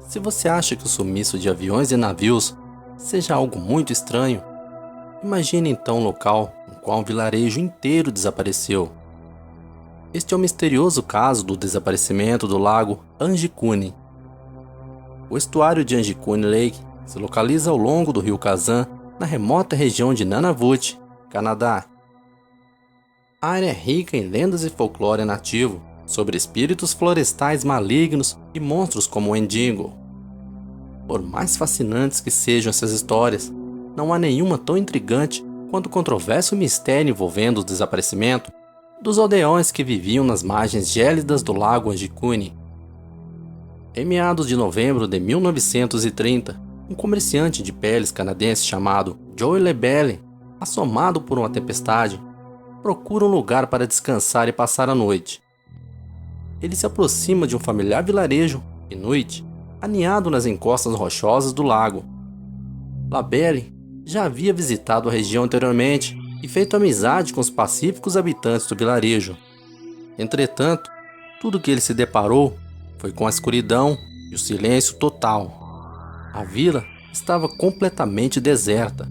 Se você acha que o sumiço de aviões e navios seja algo muito estranho, imagine então um local no qual um vilarejo inteiro desapareceu. Este é o misterioso caso do desaparecimento do lago Anjikuni. O estuário de Anjikuni Lake se localiza ao longo do rio Kazan, na remota região de Nunavut, Canadá. A área é rica em lendas e folclore nativo sobre espíritos florestais malignos e monstros como o Wendigo. Por mais fascinantes que sejam essas histórias, não há nenhuma tão intrigante quanto o controverso mistério envolvendo o desaparecimento dos aldeões que viviam nas margens gélidas do lago Anjikuni. Em meados de novembro de 1930, um comerciante de peles canadense chamado Joey Lebel, assomado por uma tempestade, procura um lugar para descansar e passar a noite. Ele se aproxima de um familiar vilarejo inuit, aninhado nas encostas rochosas do lago. Labelle já havia visitado a região anteriormente e feito amizade com os pacíficos habitantes do vilarejo. Entretanto, tudo que ele se deparou foi com a escuridão e o silêncio total. A vila estava completamente deserta.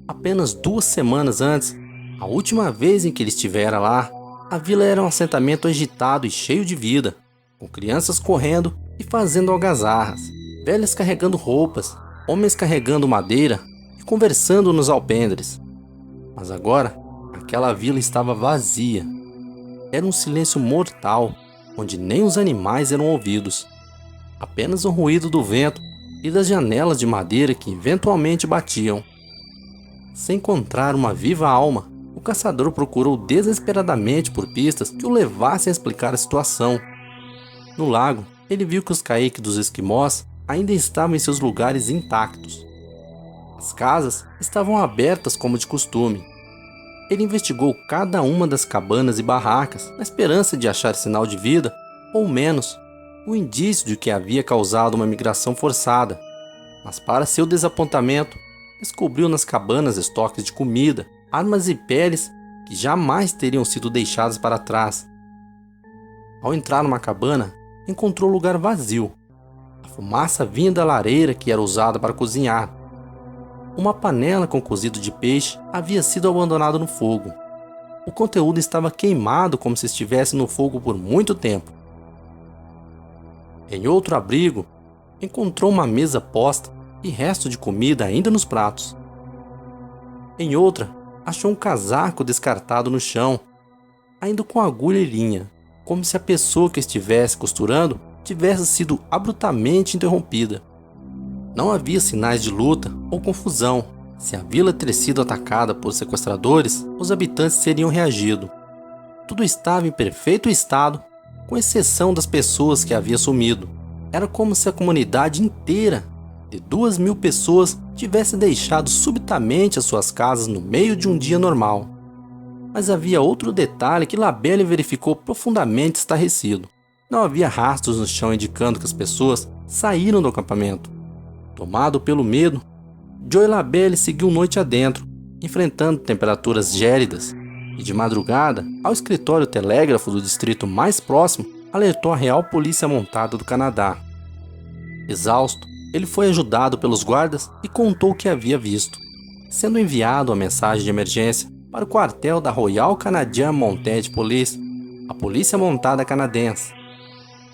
Apenas 2 semanas antes, a última vez em que ele estivera lá, a vila era um assentamento agitado e cheio de vida, com crianças correndo e fazendo algazarras, velhas carregando roupas, homens carregando madeira e conversando nos alpendres. Mas agora, aquela vila estava vazia. Era um silêncio mortal, onde nem os animais eram ouvidos. Apenas o ruído do vento e das janelas de madeira que eventualmente batiam. Sem encontrar uma viva alma, o caçador procurou desesperadamente por pistas que o levassem a explicar a situação. No lago, ele viu que os caiques dos esquimós ainda estavam em seus lugares intactos. As casas estavam abertas como de costume. Ele investigou cada uma das cabanas e barracas na esperança de achar sinal de vida, ou menos, o indício de que havia causado uma migração forçada. Mas para seu desapontamento, descobriu nas cabanas estoques de comida, armas e peles que jamais teriam sido deixadas para trás. Ao entrar numa cabana, encontrou o lugar vazio. A fumaça vinha da lareira que era usada para cozinhar. Uma panela com cozido de peixe havia sido abandonada no fogo. O conteúdo estava queimado como se estivesse no fogo por muito tempo. Em outro abrigo, encontrou uma mesa posta e resto de comida ainda nos pratos. Em outra, achou um casaco descartado no chão, ainda com agulha e linha, como se a pessoa que estivesse costurando tivesse sido abruptamente interrompida. Não havia sinais de luta ou confusão. Se a vila ter sido atacada por sequestradores, os habitantes teriam reagido. Tudo estava em perfeito estado, com exceção das pessoas que havia sumido. Era como se a comunidade inteira, de 2.000 pessoas, tivesse deixado subitamente as suas casas no meio de um dia normal. Mas havia outro detalhe que Labelle verificou profundamente estarrecido. Não havia rastros no chão indicando que as pessoas saíram do acampamento. Tomado pelo medo, Joey Labelle seguiu noite adentro, enfrentando temperaturas gélidas, e de madrugada, ao escritório telégrafo do distrito mais próximo, alertou a Real Polícia Montada do Canadá. Exausto, ele foi ajudado pelos guardas e contou o que havia visto, sendo enviado a mensagem de emergência para o quartel da Royal Canadian Mounted Police, a polícia montada canadense.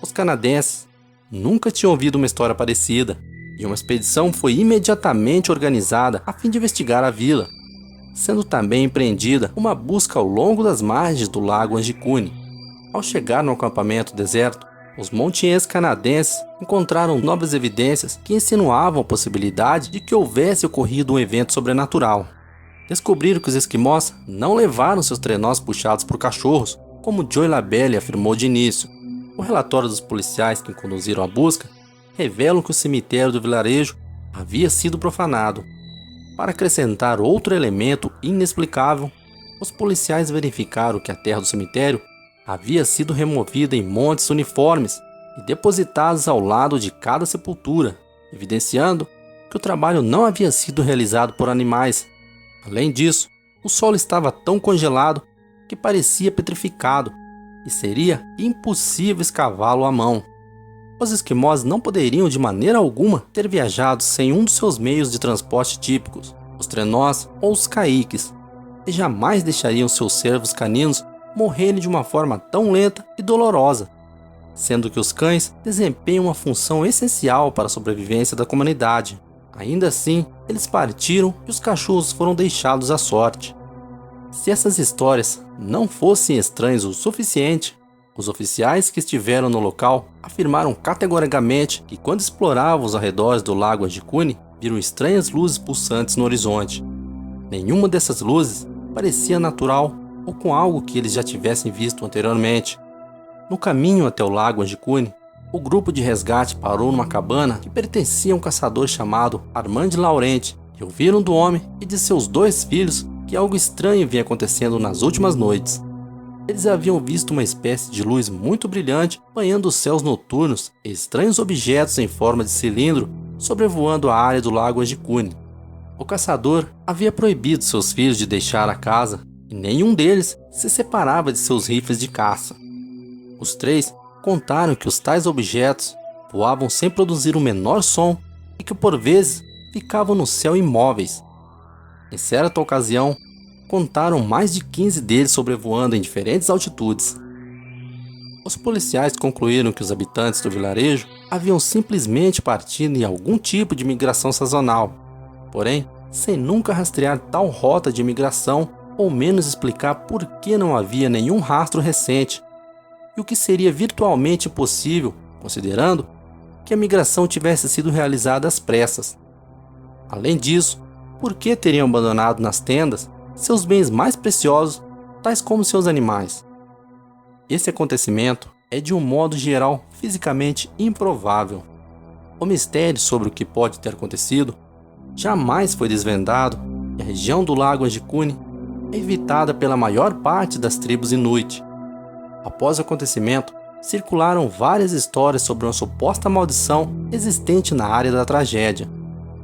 Os canadenses nunca tinham ouvido uma história parecida, e uma expedição foi imediatamente organizada a fim de investigar a vila, sendo também empreendida uma busca ao longo das margens do lago Anjikuni. Ao chegar no acampamento deserto, os montanheiros canadenses encontraram novas evidências que insinuavam a possibilidade de que houvesse ocorrido um evento sobrenatural. Descobriram que os esquimós não levaram seus trenós puxados por cachorros, como Joey Labelle afirmou de início. O relatório dos policiais que conduziram a busca revelam que o cemitério do vilarejo havia sido profanado. Para acrescentar outro elemento inexplicável, os policiais verificaram que a terra do cemitério havia sido removida em montes uniformes e depositados ao lado de cada sepultura, evidenciando que o trabalho não havia sido realizado por animais. Além disso, o solo estava tão congelado que parecia petrificado e seria impossível escavá-lo à mão. Os esquimós não poderiam de maneira alguma ter viajado sem um dos seus meios de transporte típicos, os trenós ou os caiques, e jamais deixariam seus servos caninos morrerem de uma forma tão lenta e dolorosa, sendo que os cães desempenham uma função essencial para a sobrevivência da comunidade. Ainda assim, eles partiram e os cachorros foram deixados à sorte. Se essas histórias não fossem estranhas o suficiente, os oficiais que estiveram no local afirmaram categoricamente que quando exploravam os arredores do lago Adicune, viram estranhas luzes pulsantes no horizonte. Nenhuma dessas luzes parecia natural ou com algo que eles já tivessem visto anteriormente. No caminho até o lago Adicune, o grupo de resgate parou numa cabana que pertencia a um caçador chamado Armand Laurent e ouviram do homem e de seus 2 filhos que algo estranho vinha acontecendo nas últimas noites. Eles haviam visto uma espécie de luz muito brilhante banhando os céus noturnos e estranhos objetos em forma de cilindro sobrevoando a área do lago Adicune. O caçador havia proibido seus filhos de deixar a casa e nenhum deles se separava de seus rifles de caça. Os 3 contaram que os tais objetos voavam sem produzir o menor som e que por vezes ficavam no céu imóveis. Em certa ocasião, contaram mais de 15 deles sobrevoando em diferentes altitudes. Os policiais concluíram que os habitantes do vilarejo haviam simplesmente partido em algum tipo de migração sazonal, porém, sem nunca rastrear tal rota de migração ou menos explicar por que não havia nenhum rastro recente, e o que seria virtualmente impossível, considerando que a migração tivesse sido realizada às pressas. Além disso, por que teriam abandonado nas tendas seus bens mais preciosos, tais como seus animais? Esse acontecimento é de um modo geral fisicamente improvável. O mistério sobre o que pode ter acontecido jamais foi desvendado e a região do lago Adicune é evitada pela maior parte das tribos Inuit. Após o acontecimento, circularam várias histórias sobre uma suposta maldição existente na área da tragédia.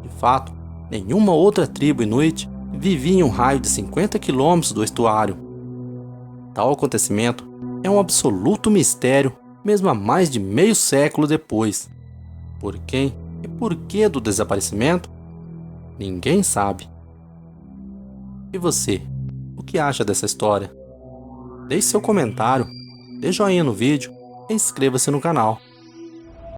De fato, nenhuma outra tribo Inuit vivia em um raio de 50 quilômetros do estuário. Tal acontecimento é um absoluto mistério, mesmo há mais de meio século depois. Por quem e por que do desaparecimento? Ninguém sabe. E você, o que acha dessa história? Deixe seu comentário, dê joinha no vídeo e inscreva-se no canal.